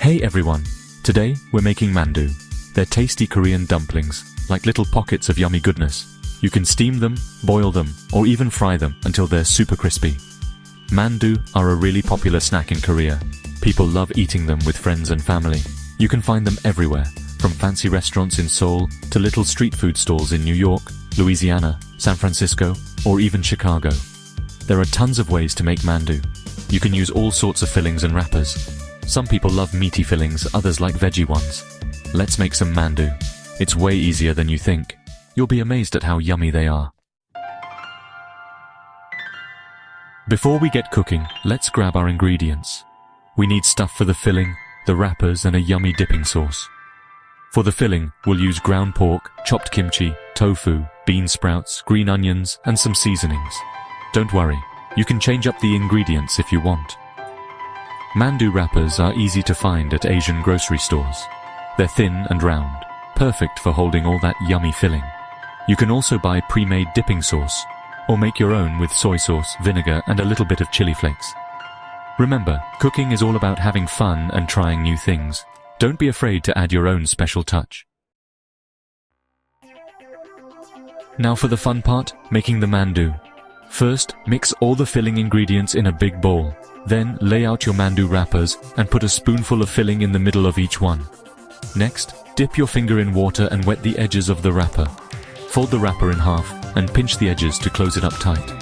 Hey everyone! Today we're making mandu. They're tasty Korean dumplings, like little pockets of yummy goodness. You can steam them, boil them, or even fry them until they're super crispy. Mandu are a really popular snack in Korea. People love eating them with friends and family. You can find them everywhere, from fancy restaurants in Seoul to little street food stalls in New York, Louisiana, San Francisco, or even Chicago. There are tons of ways to make mandu. You can use all sorts of fillings and wrappers. Some people love meaty fillings, others like veggie ones. Let's make some mandu. It's way easier than you think. You'll be amazed at how yummy they are. Before we get cooking, let's grab our ingredients. We need stuff for the filling, the wrappers, and a yummy dipping sauce. For the filling, we'll use ground pork, chopped kimchi, tofu, bean sprouts, green onions, and some seasonings. Don't worry, you can change up the ingredients if you want. Mandu wrappers are easy to find at Asian grocery stores. They're thin and round, perfect for holding all that yummy filling. You can also buy pre-made dipping sauce, or make your own with soy sauce, vinegar, and a little bit of chili flakes. Remember, cooking is all about having fun and trying new things. Don't be afraid to add your own special touch. Now for the fun part, making the mandu. First, mix all the filling ingredients in a big bowl. Then, lay out your mandu wrappers and put a spoonful of filling in the middle of each one. Next, dip your finger in water and wet the edges of the wrapper. Fold the wrapper in half and pinch the edges to close it up tight.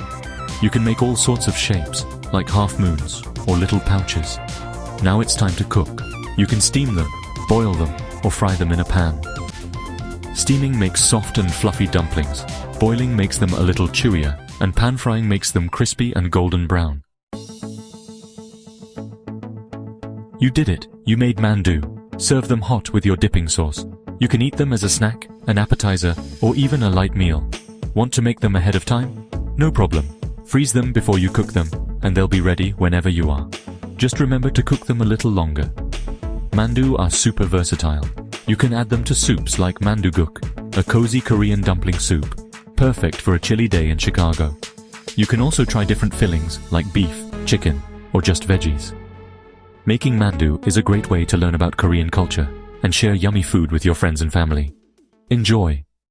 You can make all sorts of shapes, like half moons or little pouches. Now it's time to cook. You can steam them, boil them, or fry them in a pan. Steaming makes soft and fluffy dumplings. Boiling makes them a little chewier, and pan frying makes them crispy and golden brown. You did it! You made mandu. Serve them hot with your dipping sauce. You can eat them as a snack, an appetizer, or even a light meal. Want to make them ahead of time? No problem. Freeze them before you cook them, and they'll be ready whenever you are. Just remember to cook them a little longer. Mandu are super versatile. You can add them to soups like manduguk, a cozy Korean dumpling soup, perfect for a chilly day in Chicago. You can also try different fillings like beef, chicken, or just veggies. Making mandu is a great way to learn about Korean culture and share yummy food with your friends and family. Enjoy!